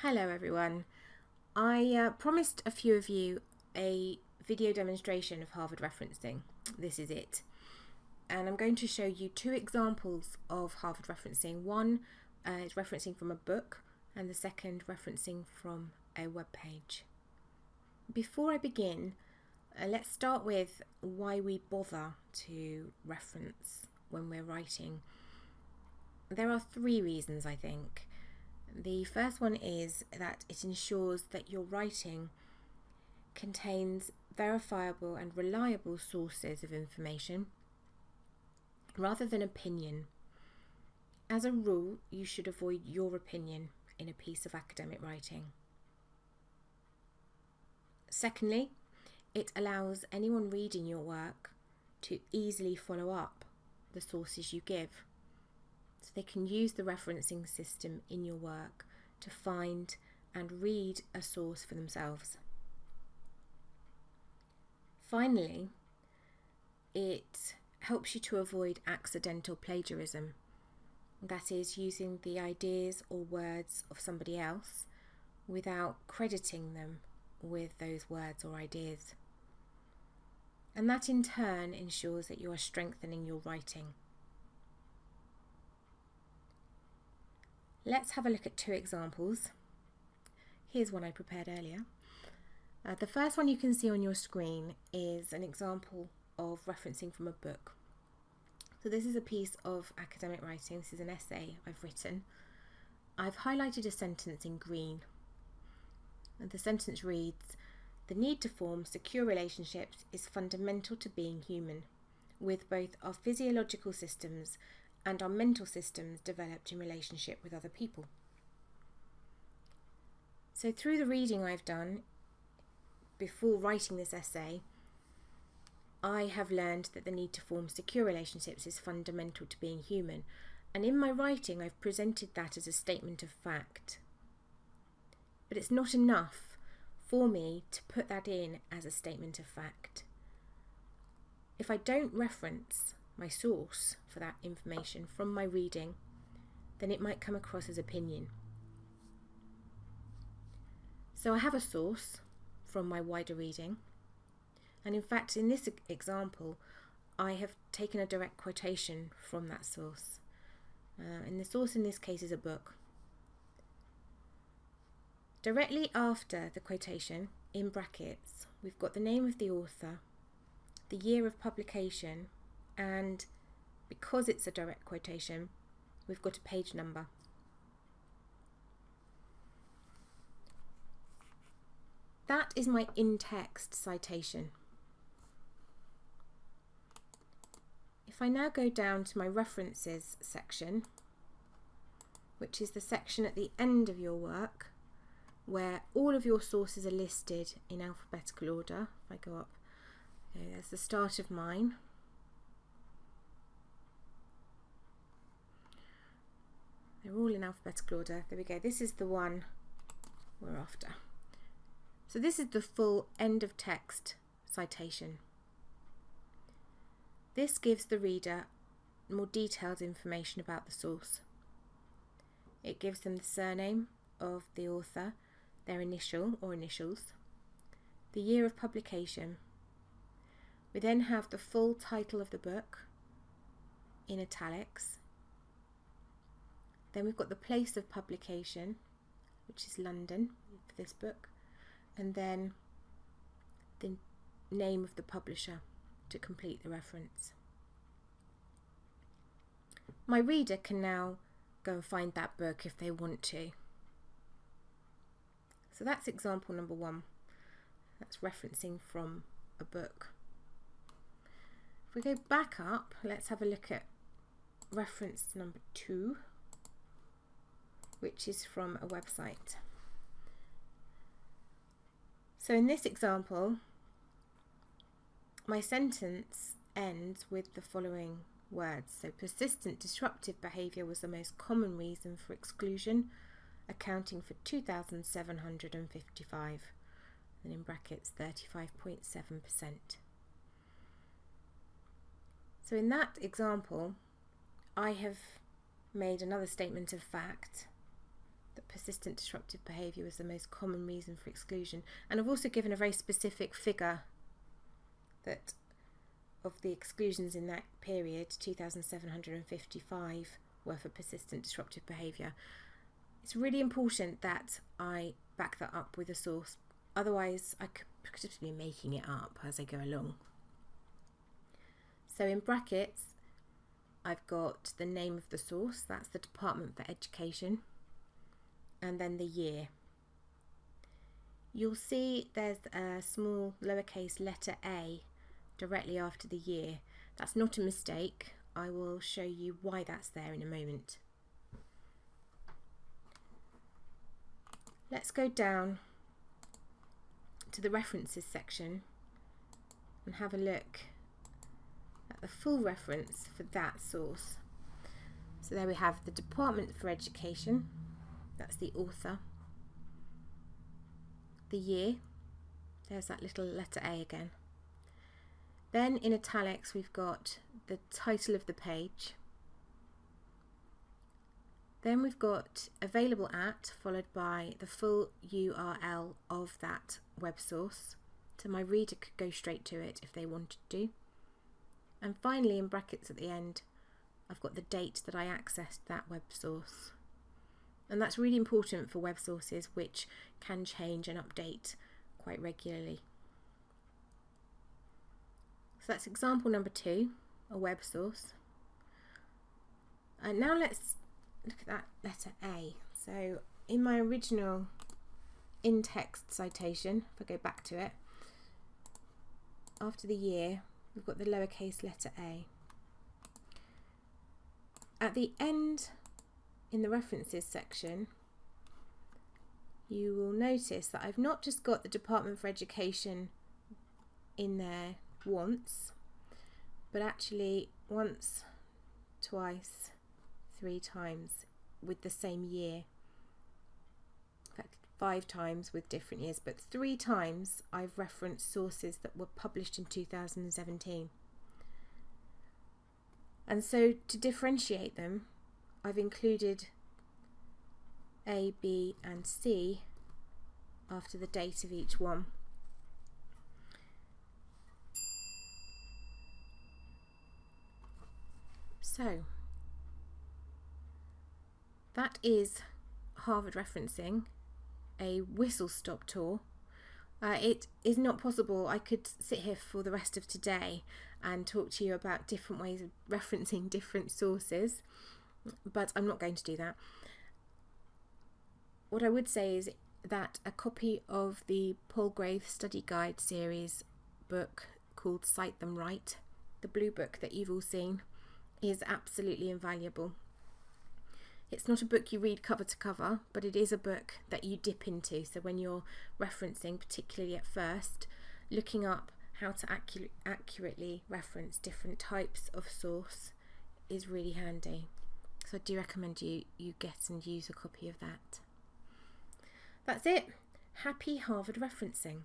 Hello everyone. I promised a few of you a video demonstration of Harvard referencing. This is it. And I'm going to show you two examples of Harvard referencing. One is referencing from a book and the second referencing from a web page. Before I begin, let's start with why we bother to reference when we're writing. There are three reasons, I think. The first one is that it ensures that your writing contains verifiable and reliable sources of information rather than opinion. As a rule, you should avoid your opinion in a piece of academic writing. Secondly, it allows anyone reading your work to easily follow up the sources you give. So they can use the referencing system in your work to find and read a source for themselves. Finally, it helps you to avoid accidental plagiarism. That is, using the ideas or words of somebody else without crediting them with those words or ideas. And that in turn ensures that you are strengthening your writing. Let's have a look at two examples. Here's one I prepared earlier. The first one you can see on your screen is an example of referencing from a book. So this is a piece of academic writing. This is an essay I've written. I've highlighted a sentence in green. And the sentence reads, "The need to form secure relationships is fundamental to being human, with both our physiological systems and our mental systems developed in relationship with other people." So through the reading I've done before writing this essay, I have learned that the need to form secure relationships is fundamental to being human. And in my writing, I've presented that as a statement of fact. But it's not enough for me to put that in as a statement of fact. If I don't reference my source for that information from my reading, then it might come across as opinion. So I have a source from my wider reading, and in fact in this example I have taken a direct quotation from that source, and the source in this case is a book. Directly after the quotation, in brackets, we've got the name of the author, the year of publication, and because it's a direct quotation, we've got a page number. That is my in-text citation. If I now go down to my references section, which is the section at the end of your work where all of your sources are listed in alphabetical order. If I go up, okay, there's the start of mine. They're all in alphabetical order. There we go. This is the one we're after. So this is the full end of text citation. This gives the reader more detailed information about the source. It gives them the surname of the author, their initial or initials, the year of publication. We then have the full title of the book in italics. Then we've got the place of publication, which is London for this book, and then the name of the publisher to complete the reference. My reader can now go and find that book if they want to. So that's example number one. That's referencing from a book. If we go back up, let's have a look at reference number two, which is from a website. So in this example, my sentence ends with the following words. So persistent disruptive behaviour was the most common reason for exclusion, accounting for 2,755, and in brackets 35.7%. So in that example, I have made another statement of fact that persistent disruptive behaviour was the most common reason for exclusion. And I've also given a very specific figure that of the exclusions in that period, 2,755 were for persistent disruptive behaviour. It's really important that I back that up with a source, otherwise I could just be making it up as I go along. So in brackets, I've got the name of the source, that's the Department for Education, and then the year. You'll see there's a small lowercase letter a directly after the year. That's not a mistake. I will show you why that's there in a moment. Let's go down to the references section and have a look at the full reference for that source. So there we have the Department for Education, that's the author, the year, there's that little letter A again. Then in italics we've got the title of the page. Then we've got available at, followed by the full URL of that web source, so my reader could go straight to it if they wanted to. And finally, in brackets at the end, I've got the date that I accessed that web source. And that's really important for web sources which can change and update quite regularly. So that's example number 2, a web source. And now let's look at that letter A. So in my original in-text citation, if I go back to it, after the year, we've got the lowercase letter a. At the end, in the references section, you will notice that I've not just got the Department for Education in there once, but actually once, twice, 3 times with the same year. In fact, 5 times with different years, but 3 times I've referenced sources that were published in 2017. And so to differentiate them, I've included A, B and C after the date of each one. So that is Harvard referencing, a whistle-stop tour. It is not possible. I could sit here for the rest of today and talk to you about different ways of referencing different sources, but I'm not going to do that. What I would say is that a copy of the Palgrave Study Guide series book called Cite Them Right, the blue book that you've all seen, is absolutely invaluable. It's not a book you read cover to cover, but it is a book that you dip into. So when you're referencing, particularly at first, looking up how to accurately reference different types of source is really handy. So I do recommend you get and use a copy of that. That's it. Happy Harvard referencing.